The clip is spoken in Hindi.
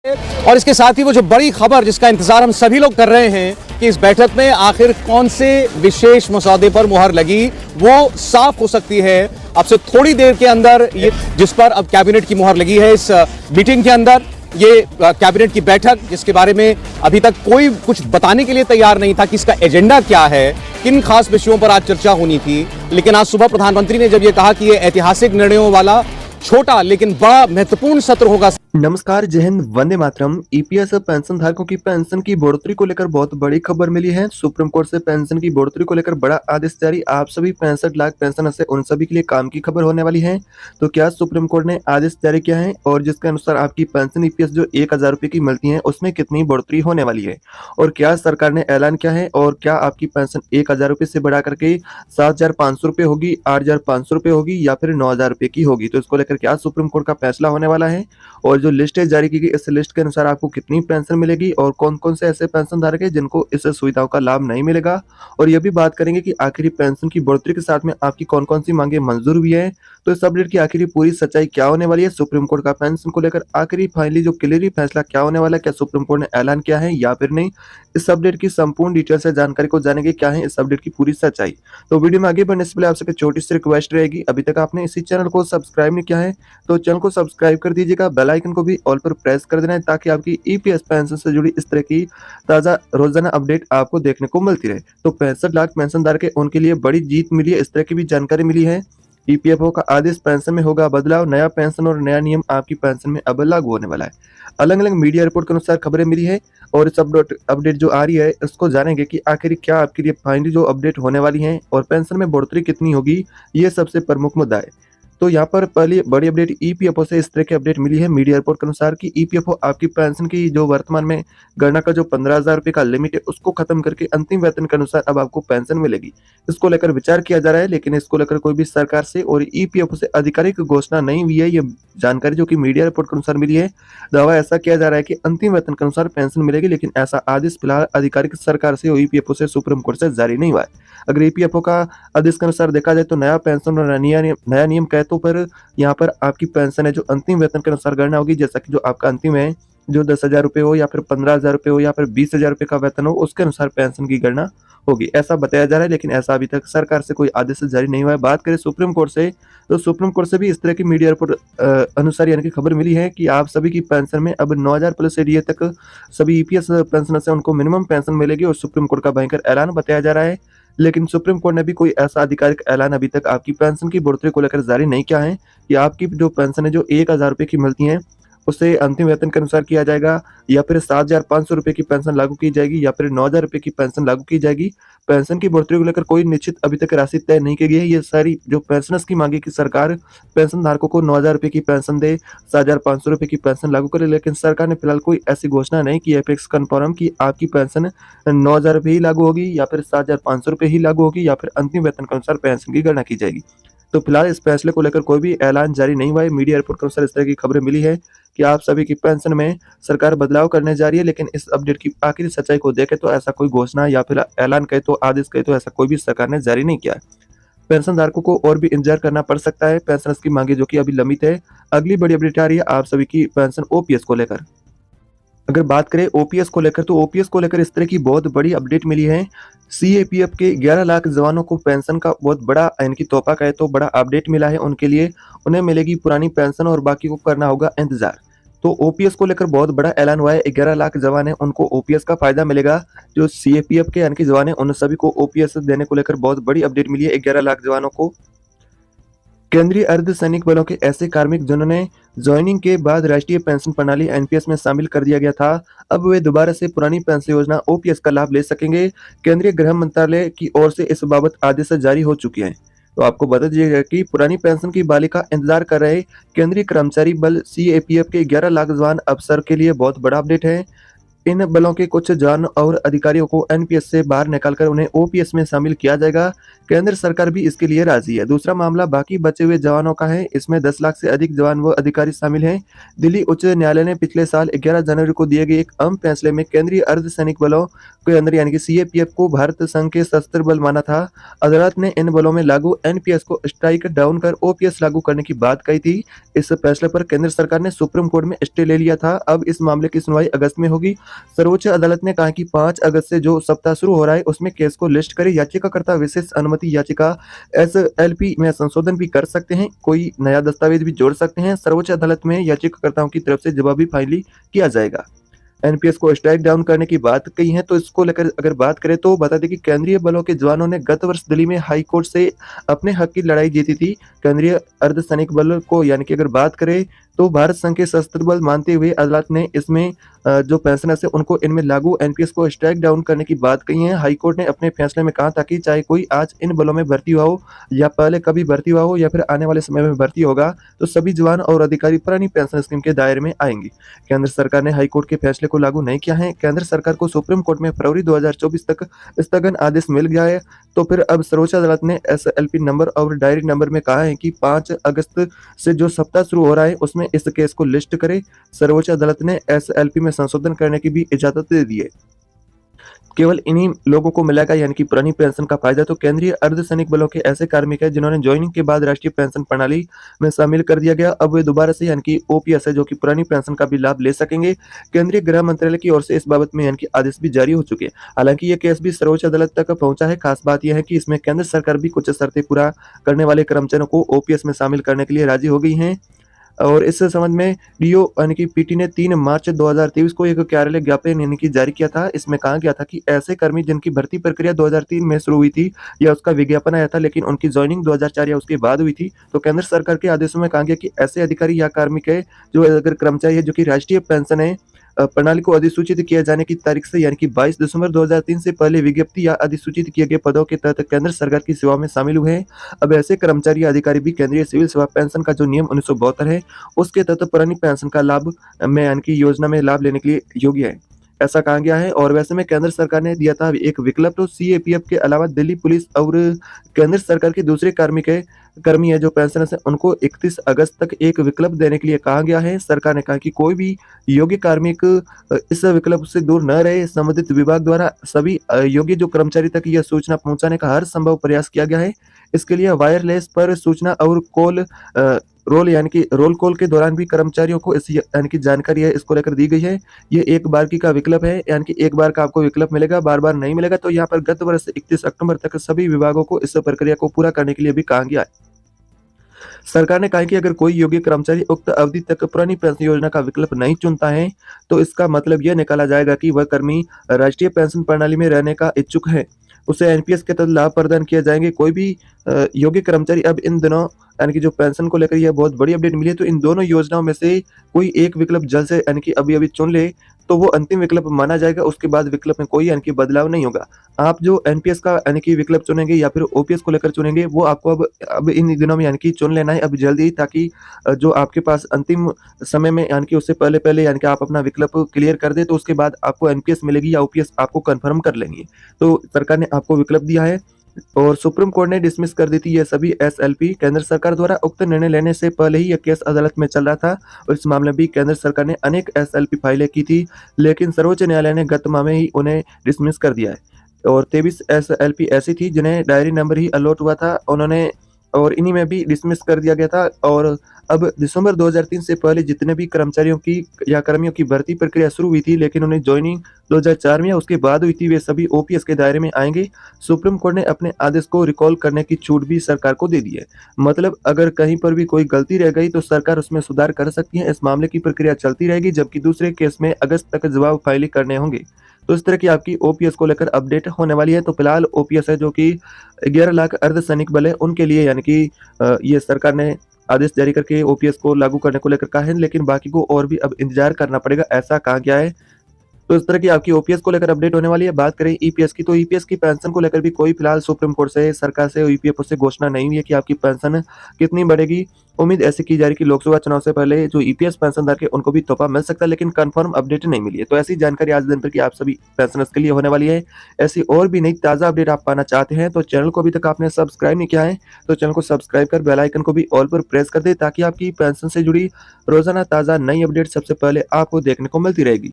और इसके साथ ही वो जो बड़ी खबर जिसका इंतजार हम सभी लोग कर रहे हैं कि इस बैठक में आखिर कौन से विशेष मसौदे पर मुहर लगी, वो साफ हो सकती है अब से थोड़ी देर के अंदर। ये जिस पर अब कैबिनेट की मुहर लगी है इस मीटिंग के अंदर, ये कैबिनेट की बैठक जिसके बारे में अभी तक कोई कुछ बताने के लिए तैयार नहीं था कि इसका एजेंडा क्या है, किन खास विषयों पर आज चर्चा होनी थी। लेकिन आज सुबह प्रधानमंत्री ने जब ये कहा कि ये ऐतिहासिक निर्णयों वाला छोटा लेकिन बड़ा महत्वपूर्ण सत्र होगा। नमस्कार, जय हिंद, वंदे मातरम। ईपीएस पेंशन धारकों की पेंशन की बढ़ोतरी को लेकर बहुत बड़ी खबर मिली है। सुप्रीम कोर्ट से पेंशन की बढ़ोतरी को लेकर बड़ा आदेश जारी। आप सभी 65 लाख पेंशन से उन सभी के लिए काम की खबर होने वाली है। तो क्या सुप्रीम कोर्ट ने आदेश जारी किया है और जिसके अनुसार आपकी पेंशन ईपीएस जो 1000 रुपए की मिलती है उसमें कितनी बढ़ोतरी होने वाली है, और क्या सरकार ने ऐलान किया है, और क्या आपकी पेंशन 1000 रुपए से बढ़ा करके 7500 रुपए होगी, 8500 रुपए होगी या फिर 9000 रुपए की होगी। तो इसको लेकर क्या सुप्रीम कोर्ट का फैसला होने वाला है, और जो लिस्ट है जारी की गई, इस लिस्ट के अनुसार आपको कितनी पेंशन मिलेगी और कौन कौन से ऐसे पेंशन धारक है जिनको इस सुविधाओं का लाभ नहीं मिलेगा। और यह भी बात करेंगे कि आखिरी पेंशन की बढ़ोतरी के साथ में आपकी कौन कौन सी मांगे मंजूर हुई है। तो इस अपडेट की आखिरी पूरी सच्चाई क्या होने वाली है, सुप्रीम कोर्ट का पेंशन को लेकर आखिरी फाइनली जो क्लियरली फैसला क्या होने वाला है, क्या सुप्रीम कोर्ट ने ऐलान किया है या फिर नहीं, इस अपडेट की संपूर्ण डिटेल से जानकारी को जानेंगे क्या है इस अपडेट की पूरी सच्चाई। तो वीडियो में आगे बढ़ने से पहले आपसे छोटी सी रिक्वेस्ट रहेगी, अभी तक आपने इसी चैनल को सब्सक्राइब नहीं किया है तो चैनल को सब्सक्राइब कर दीजिएगा, बेल आइकन को भी ऑल पर प्रेस कर देना है ताकि आपकी ईपीएस पेंशन से जुड़ी इस तरह की ताजा रोजाना अपडेट आपको देखने को मिलती रहे। तो 65 लाख पेंशन धारक है उनके लिए बड़ी जीत मिली है, इस तरह की भी जानकारी मिली है। ईपीएफओ का आदेश, पेंशन में होगा बदलाव, नया पेंशन और नया नियम आपकी पेंशन में अब लागू होने वाला है। अलग अलग मीडिया रिपोर्ट के अनुसार खबरें मिली है और इस अपडेट जो आ रही है इसको जानेंगे कि आखिर क्या आपके लिए फाइनली जो अपडेट होने वाली है और पेंशन में बढ़ोतरी कितनी होगी, ये सबसे प्रमुख मुद्दा है। तो यहाँ पर पहली बड़ी अपडेट ईपीएफओ से इस तरह की अपडेट मिली है मीडिया रिपोर्ट के अनुसार कि ईपीएफओ आपकी पेंशन की जो वर्तमान में गणना का जो 15,000 रुपए का लिमिट है उसको खत्म करके अंतिम वेतन के अनुसार अब आपको पेंशन मिलेगी। इसको लेकर विचार किया जा रहा है, लेकिन इसको लेकर कोई भी सरकार से और ईपीएफओ से आधिकारिक घोषणा नहीं हुई है। ये जानकारी जो कि मीडिया रिपोर्ट के अनुसार मिली है, दावा ऐसा किया जा रहा है कि अंतिम वेतन के अनुसार पेंशन मिलेगी, लेकिन ऐसा आदेश फिलहाल आधिकारिक सरकार से और ईपीएफओ से सुप्रीम कोर्ट से जारी नहीं हुआ है। अगर ईपीएफओ का आदेश के अनुसार देखा जाए तो नया पेंशन और नया नियम कहतों पर यहाँ पर आपकी पेंशन है जो अंतिम वेतन के अनुसार गणना होगी, जैसा कि जो आपका अंतिम है जो 10,000 रुपए हो या फिर 15,000 रुपए हो या फिर 20,000 रुपए का वेतन हो, उसके अनुसार पेंशन की गणना होगी, ऐसा बताया जा रहा है। लेकिन ऐसा अभी तक सरकार से कोई आदेश जारी नहीं हुआ है। बात करें सुप्रीम कोर्ट से, तो सुप्रीम कोर्ट से भी इस तरह की मीडिया रिपोर्ट अनुसार यानी कि खबर मिली है कि आप सभी की पेंशन में अब 9,000 प्लस एडीए तक सभी ईपीएस पेंशनर से उनको मिनिमम पेंशन मिलेगी और सुप्रीम कोर्ट का भयंकर ऐलान बताया जा रहा है। लेकिन सुप्रीम कोर्ट ने भी कोई ऐसा आधिकारिक ऐलान अभी तक आपकी पेंशन की बढ़ोतरी को लेकर जारी नहीं किया है कि आपकी जो पेंशन है जो 1000 रुपए की मिलती है उसे अंतिम वेतन के अनुसार किया जाएगा या फिर 7,500 रुपए की पेंशन लागू की जाएगी या फिर 9,000 रुपए की पेंशन लागू की जाएगी। पेंशन की बढ़ोतरी को लेकर कोई निश्चित अभी तक राशि तय नहीं की गई है। ये सारी जो पेंशनर्स की मांगी कि सरकार पेंशन धारकों को 9,000 रुपए की पेंशन दे, 7,500 रुपए की पेंशन लागू करे, लेकिन सरकार ने फिलहाल कोई ऐसी घोषणा नहीं की है फिक्स कन्फर्म कि आपकी पेंशन 9,000 रुपए ही लागू होगी या फिर 7,500 रुपए ही लागू होगी या फिर अंतिम वेतन के अनुसार पेंशन की गणना की जाएगी। तो फिलहाल इस फैसले को लेकर कोई भी ऐलान जारी नहीं हुआ है। मीडिया रिपोर्ट के अनुसार इस तरह की खबरें मिली है कि आप सभी की पेंशन में सरकार बदलाव करने जा रही है, लेकिन इस अपडेट की आखिरी सच्चाई को देखें तो ऐसा कोई घोषणा या फिर ऐलान कहे तो आदेश कहे तो ऐसा कोई भी सरकार ने जारी नहीं किया है। पेंशन धारकों को और भी इंतजार करना पड़ सकता है। पेंशनर्स की मांगे जो कि अभी लंबित है। अगली बड़ी अपडेट आ रही है आप सभी की पेंशन ओपीएस को लेकर। अगर बात करें ओपीएस को लेकर, तो ओपीएस को लेकर इस तरह की बहुत बड़ी अपडेट मिली है। सीएपीएफ के 11 लाख जवानों को पेंशन का बहुत बड़ा इनकी तोहफा कहे तो बड़ा अपडेट मिला है उनके लिए। उन्हें मिलेगी पुरानी पेंशन और बाकी को करना होगा इंतजार। तो ओपीएस को लेकर बहुत बड़ा ऐलान हुआ है। 11 लाख जवान है उनको ओपीएस का फायदा मिलेगा। जो सीएपीएफ के यानी कि जवान है उन सभी को ओपीएस देने को लेकर बहुत बड़ी अपडेट मिली है। 11 लाख जवानों को केंद्रीय अर्धसैनिक बलों के ऐसे कार्मिक जिन्होंने ज्वाइनिंग के बाद राष्ट्रीय पेंशन प्रणाली एनपीएस में शामिल कर दिया गया था, अब वे दोबारा से पुरानी पेंशन योजना ओपीएस का लाभ ले सकेंगे। केंद्रीय गृह मंत्रालय की ओर से इस बाबत आदेश जारी हो चुके हैं। तो आपको बता दीजिएगा कि पुरानी पेंशन की बहाली का इंतजार कर रहे केंद्रीय कर्मचारी बल सीएपीएफ के 11 लाख जवान अफसर के लिए बहुत बड़ा अपडेट है। इन बलों के कुछ जवान और अधिकारियों को एनपीएस से बाहर निकालकर उन्हें ओपीएस में शामिल किया जाएगा। केंद्र सरकार भी इसके लिए राजी है। दूसरा मामला बाकी बचे हुए जवानों का है। इसमें 10 लाख से अधिक जवान व अधिकारी शामिल हैं। दिल्ली उच्च न्यायालय ने पिछले साल 11 जनवरी को दिए गए एक अहम फैसले में केंद्रीय अर्धसैनिक बलों के अंदर यानी कि सीएपीएफ को भारत संघ के सशस्त्र बल माना था। अदालत ने इन बलों में लागू एनपीएस को स्ट्राइक डाउन कर ओपीएस लागू करने की बात कही थी। इस फैसले पर केंद्र सरकार ने सुप्रीम कोर्ट में स्टे ले लिया था। अब इस मामले की सुनवाई अगस्त में होगी। सर्वोच्च अदालत ने कहा कि 5 अगस्त से जो सप्ताह शुरू हो रहा है उसमें केस को लिस्ट करे। याचिकाकर्ता विशेष अनुमति याचिका एसएलपी में संशोधन भी कर सकते हैं, कोई नया दस्तावेज भी जोड़ सकते हैं। सर्वोच्च अदालत में याचिकाकर्ताओं की तरफ से जवाबी फाइल किया जाएगा। एनपीएस को स्ट्राइक डाउन करने की बात कही है, तो इसको लेकर अगर बात करें तो बता दें कि केंद्रीय बलों के जवानों ने गत वर्ष दिल्ली में हाई कोर्ट से अपने हक की लड़ाई जीती थी। केंद्रीय अर्धसैनिक बल को यानी कि अगर बात करें तो भारत संघ के सशस्त्र बल मानते हुए अदालत ने इसमें जो पेंशनर्स है उनको इनमें लागू एनपीएस को स्ट्राइक डाउन करने की बात कही है। हाई कोर्ट ने अपने फैसले में कहा था कि चाहे कोई आज इन बलों में भर्ती हुआ हो या पहले कभी भर्ती हुआ हो या फिर आने वाले समय में भर्ती होगा, तो सभी जवान और अधिकारी पुरानी पेंशन स्कीम के दायरे में आएंगे। केंद्र सरकार ने हाई कोर्ट के फैसले को लागू नहीं किया है। केंद्र सरकार को सुप्रीम कोर्ट में फरवरी 2024 तक स्थगन आदेश मिल गया है। तो फिर अब सर्वोच्च अदालत ने एसएलपी नंबर और डायरी नंबर में कहा है कि 5 अगस्त से जो सप्ताह शुरू हो रहा है उसमें इस केस को लिस्ट करे। सर्वोच्च अदालत ने एसएलपी में संशोधन करने की भी इजाजत दे दी है। केवल इन्हीं लोगों को मिलेगा यानी कि पुरानी पेंशन का फायदा। तो केंद्रीय अर्धसैनिक बलों के ऐसे कार्मिक हैं जिन्होंने ज्वाइनिंग के बाद राष्ट्रीय पेंशन प्रणाली में शामिल कर दिया गया, अब वे दोबारा से यानी कि ओपीएस है जो कि पुरानी पेंशन का भी लाभ ले सकेंगे। केंद्रीय गृह मंत्रालय की ओर से इस बाबत में यानी कि आदेश भी जारी हो चुके हैं। हालांकि ये केस भी सर्वोच्च अदालत तक पहुंचा है। खास बात यह है कि इसमें केंद्र सरकार भी कुछ शर्तें पूरा करने वाले कर्मचारियों को ओपीएस में शामिल करने के लिए राजी हो गई है। और इस संबंध में डीओ यानी कि पीटी ने 3 मार्च 2023 को एक कार्यालय ज्ञापन यानी कि जारी किया था। इसमें कहा गया था कि ऐसे कर्मी जिनकी भर्ती प्रक्रिया 2003 में शुरू हुई थी या उसका विज्ञापन आया था लेकिन उनकी ज्वाइनिंग 2004 या उसके बाद हुई थी, तो केंद्र सरकार के आदेशों में कहा गया कि ऐसे अधिकारी या कार्मिक है जो अगर कर्मचारी है जो कि राष्ट्रीय पेंशन है प्रणाली को अधिसूचित किए जाने की तारीख से यानी कि 22 दिसंबर 2003 से पहले विज्ञप्ति या अधिसूचित किए गए पदों के तहत केंद्र सरकार की सेवा में शामिल हुए हैं। अब ऐसे कर्मचारी या अधिकारी भी केंद्रीय सिविल सेवा पेंशन का जो नियम 1972 है उसके तहत पुरानी पेंशन का लाभ में यानी कि योजना में लाभ लेने के लिए योग्य है, ऐसा कहा गया है। और वैसे में केंद्र सरकार ने दिया था एक विकल्प, तो सीएपीएफ के अलावा दिल्ली पुलिस और केंद्र सरकार के दूसरे कर्मी है जो पेंशनर्स हैं उनको 31 अगस्त तक एक विकल्प देने के लिए कहा गया है। सरकार ने कहा कि कोई भी योग्य कार्मिक इस विकल्प से दूर न रहे। संबंधित विभाग द्वारा सभी योग्य जो कर्मचारी तक यह सूचना पहुंचाने का हर संभव प्रयास किया गया है। इसके लिए वायरलेस पर सूचना और रोल यानी कि रोल कॉल के दौरान भी कर्मचारियों को इस यानी कि जानकारी है इसको लेकर दी गई है। ये एक बार की का विकल्प है यानी कि एक बार का आपको विकल्प मिलेगा, बार बार नहीं मिलेगा। तो यहाँ पर गत वर्ष 31 अक्टूबर तक सभी विभागों को इस प्रक्रिया को पूरा करने के लिए भी कहा गया है। सरकार ने कहा कि अगर कोई योग्य कर्मचारी उक्त अवधि तक पुरानी पेंशन योजना का विकल्प नहीं चुनता है तो इसका मतलब यह निकाला जाएगा कि वह कर्मी राष्ट्रीय पेंशन प्रणाली में रहने का इच्छुक है, उसे एनपीएस के तहत लाभ प्रदान किए जाएंगे। कोई भी योग्य कर्मचारी अब इन दोनों यानी कि जो पेंशन को लेकर यह बहुत बड़ी अपडेट मिली है, तो इन दोनों योजनाओं में से कोई एक विकल्प जल्द से यानी कि अभी चुन ले तो वो अंतिम विकल्प माना जाएगा। उसके बाद विकल्प में कोई यानी कि बदलाव नहीं होगा। आप जो एनपीएस का यानी कि विकल्प चुनेंगे या फिर ओपीएस को लेकर चुनेंगे वो आपको अब इन दिनों में यानी कि चुन लेना है अब जल्दी, ताकि जो आपके पास अंतिम समय में यानी कि उससे पहले यानी कि आप अपना विकल्प क्लियर कर दे तो उसके बाद आपको एनपीएस मिलेगी या ओपीएस आपको कंफर्म कर लेंगे। तो सरकार ने आपको विकल्प दिया है और सुप्रीम कोर्ट ने डिसमिस कर दी थी ये सभी एसएलपी। केंद्र सरकार द्वारा उक्त निर्णय लेने से पहले ही यह केस अदालत में चल रहा था और इस मामले में भी केंद्र सरकार ने अनेक एसएलपी फाइलें की थी, लेकिन सर्वोच्च न्यायालय ने गत माह में ही उन्हें डिसमिस कर दिया है। और 23 एसएलपी ऐसी थी जिन्हें डायरी नंबर ही अलॉट हुआ था उन्होंने, और इन्हीं में भी डिसमिस कर दिया गया था। और अब दिसंबर 2003 से पहले जितने भी कर्मचारियों की या कर्मियों की भर्ती प्रक्रिया शुरू हुई थी लेकिन उन्हें ज्वाइनिंग 2004 में या उसके बाद हुई थी, वे सभी ओपीएस के दायरे में आएंगे। सुप्रीम कोर्ट ने अपने आदेश को रिकॉल करने की छूट भी सरकार को दे दी है। मतलब अगर कहीं पर भी कोई गलती रह गई तो सरकार उसमें सुधार कर सकती है। इस मामले की प्रक्रिया चलती रहेगी, जबकि दूसरे केस में अगस्त तक जवाब फाइलिंग करने होंगे। तो इस तरह की आपकी ओपीएस को लेकर अपडेट होने वाली है। तो फिलहाल ओपीएस है जो कि 11 लाख अर्धसैनिक बल है उनके लिए यानी कि ये सरकार ने आदेश जारी करके ओपीएस को लागू करने को लेकर कहा है, लेकिन बाकी को और भी अब इंतजार करना पड़ेगा, ऐसा कहा गया है। तो इस तरह की आपकी ओपीएस को लेकर अपडेट होने वाली है। बात करें ईपीएस की, तो ईपीएस की पेंशन को लेकर भी कोई फिलहाल सुप्रीम कोर्ट से, सरकार से, ईपीएफओ से घोषणा नहीं हुई है कि आपकी पेंशन कितनी बढ़ेगी। उम्मीद ऐसी की जा रही है कि लोकसभा चुनाव से पहले जो ईपीएस पेंशनधारक है उनको भी तोहफा मिल सकता है, लेकिन कंफर्म अपडेट नहीं मिली है। तो ऐसी जानकारी आज दिन भर की आप सभी पेंशनर्स के लिए होने वाली है। ऐसी और भी नई ताज़ा अपडेट आप पाना चाहते हैं तो चैनल को अभी तक आपने सब्सक्राइब नहीं किया है तो चैनल को सब्सक्राइब कर बेल आइकन को भी ऑल पर प्रेस कर दे, ताकि आपकी पेंशन से जुड़ी रोजाना ताज़ा नई अपडेट सबसे पहले आपको देखने को मिलती रहेगी।